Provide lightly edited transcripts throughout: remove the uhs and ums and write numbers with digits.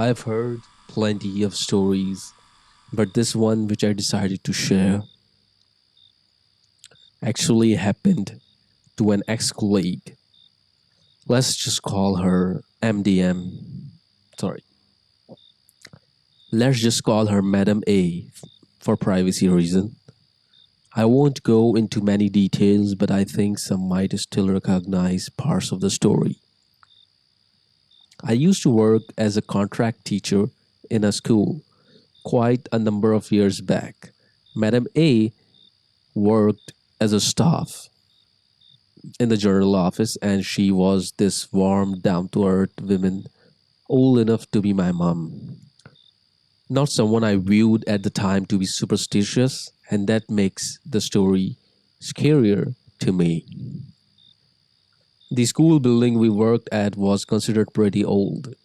I've heard plenty of stories, but this one which I decided to share actually happened to an ex colleague. Let's just call her MDM. Sorry, let's just call her Madam A for privacy reason. I won't go into many details, but I think some might still recognize parts of the story. I used to work as a contract teacher in a school quite a number of years back. Madam A worked as a staff in the journal office, and she was this warm, down to earth woman, old enough to be my mom. Not someone I viewed at the time to be superstitious, and that makes the story scarier to me. The school building we worked at was considered pretty old,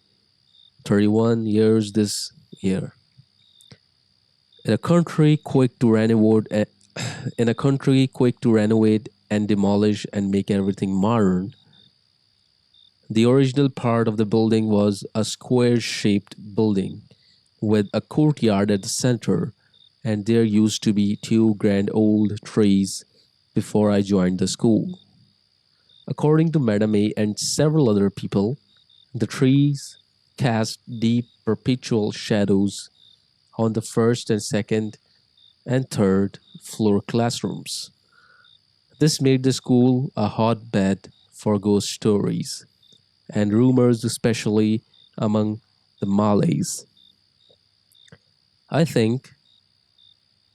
31 years this year. In a country quick to renovate, in a country quick to renovate and demolish and make everything modern, the original part of the building was a square-shaped building with a courtyard at the center, and there used to be two grand old trees before I joined the school. According to Madame A and several other people, the trees cast deep perpetual shadows on the first and second and third floor classrooms. This made the school a hotbed for ghost stories and rumors, especially among the Malays. I think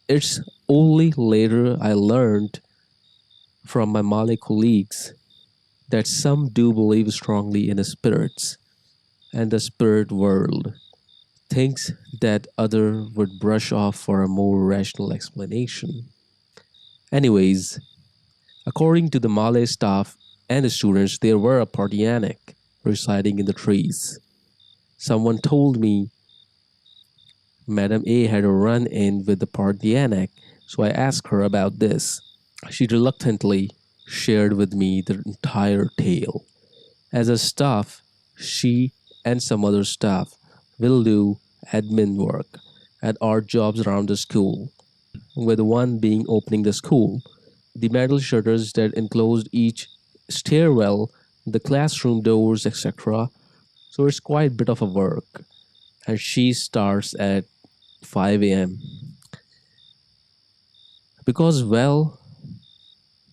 it's only later I learned from my Malay colleagues that some do believe strongly in the spirits and the spirit world, things that other would brush off for a more rational explanation. Anyways, according to the Malay staff and the students, there were a Pontianak residing in the trees. Someone told me Madam A had a run in with the Pontianak, so I asked her about this. She reluctantly shared with me the entire tale. As a staff, she and some other staff will do admin work at odd jobs around the school, with one being opening the school, the metal shutters that enclosed each stairwell, the classroom doors, etc. So it's quite a bit of a work. And she starts at 5 a.m. Because, well,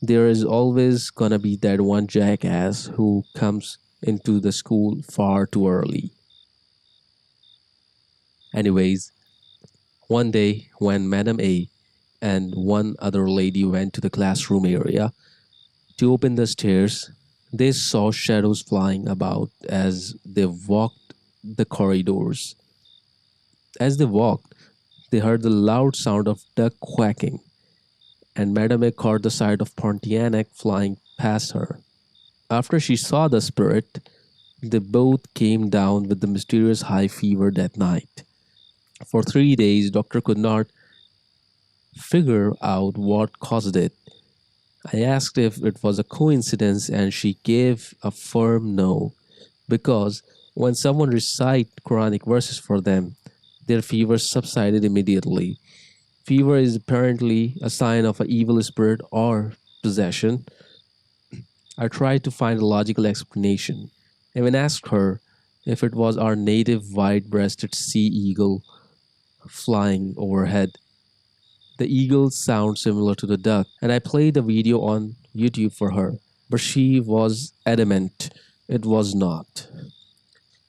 there is always gonna be that one jackass who comes into the school far too early. Anyways, one day when Madam A and one other lady went to the classroom area to open the stairs, they saw shadows flying about as they walked the corridors. As they walked, they heard the loud sound of duck quacking, and Madame A caught the sight of Pontianak flying past her. After she saw the spirit, they both came down with the mysterious high fever that night. For 3 days, doctor could not figure out what caused it. I asked if it was a coincidence, and she gave a firm no, because when someone recited Quranic verses for them, their fever subsided immediately. Fever is apparently a sign of an evil spirit or possession. I tried to find a logical explanation. I even asked her if it was our native white breasted sea eagle flying overhead. The eagles sound similar to the duck, and I played a video on YouTube for her, but she was adamant it was not.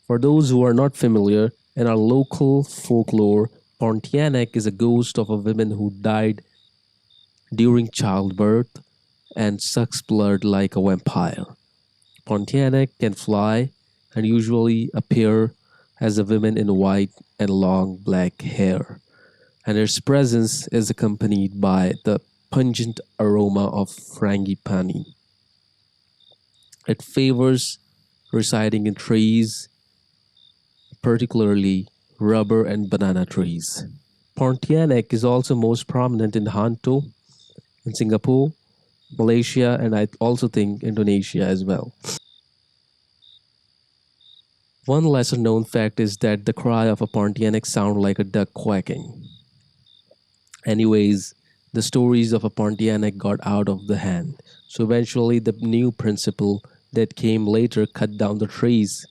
For those who are not familiar, in our local folklore, Pontianak is a ghost of a woman who died during childbirth and sucks blood like a vampire. Pontianak can fly and usually appear as a woman in white and long black hair, and its presence is accompanied by the pungent aroma of frangipani. It favors residing in trees, particularly rubber and banana trees. Pontianak is also most prominent in Hanto, in Singapore, Malaysia, and I also think Indonesia as well. One lesser known fact is that the cry of a Pontianak sound like a duck quacking. Anyways, the stories of a Pontianak got out of the hand. So eventually the new principal that came later cut down the trees,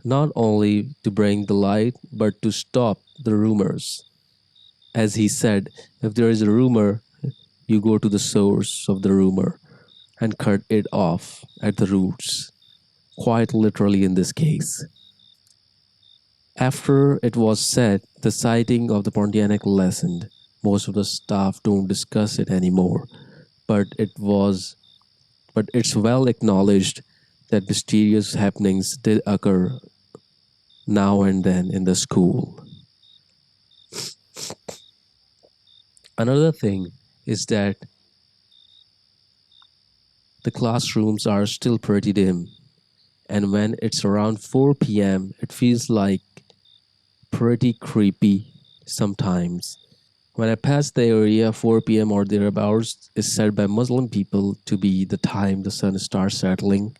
not only to bring the light, but to stop the rumors. As he said, if there is a rumor, you go to the source of the rumor and cut it off at the roots, quite literally in this case. After it was said, the sighting of the Pontianak lessened. Most of the staff don't discuss it anymore, but it's well acknowledged that mysterious happenings did occur now and then in the school. Another thing is that the classrooms are still pretty dim, and when it's around 4 p.m., it feels like pretty creepy sometimes. When I pass the area, 4 p.m. or thereabouts is said by Muslim people to be the time the sun starts settling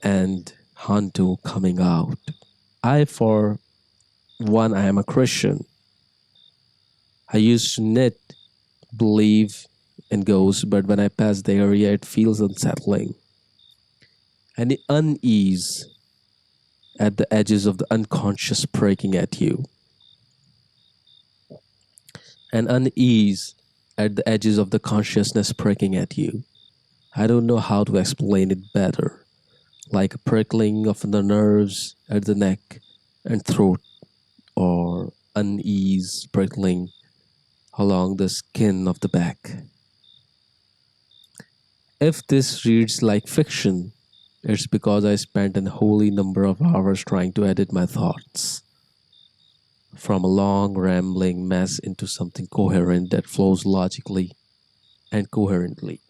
and Hantu coming out. For one, I am a Christian. I used to not believe in ghosts, but when I pass the area, it feels unsettling. And the unease at the edges of the unconscious breaking at you. And unease at the edges of the consciousness pricking at you. I don't know how to explain it better. Like a prickling of the nerves at the neck and throat, or unease prickling along the skin of the back. If this reads like fiction, it's because I spent an holy number of hours trying to edit my thoughts from a long rambling mess into something coherent that flows logically and coherently.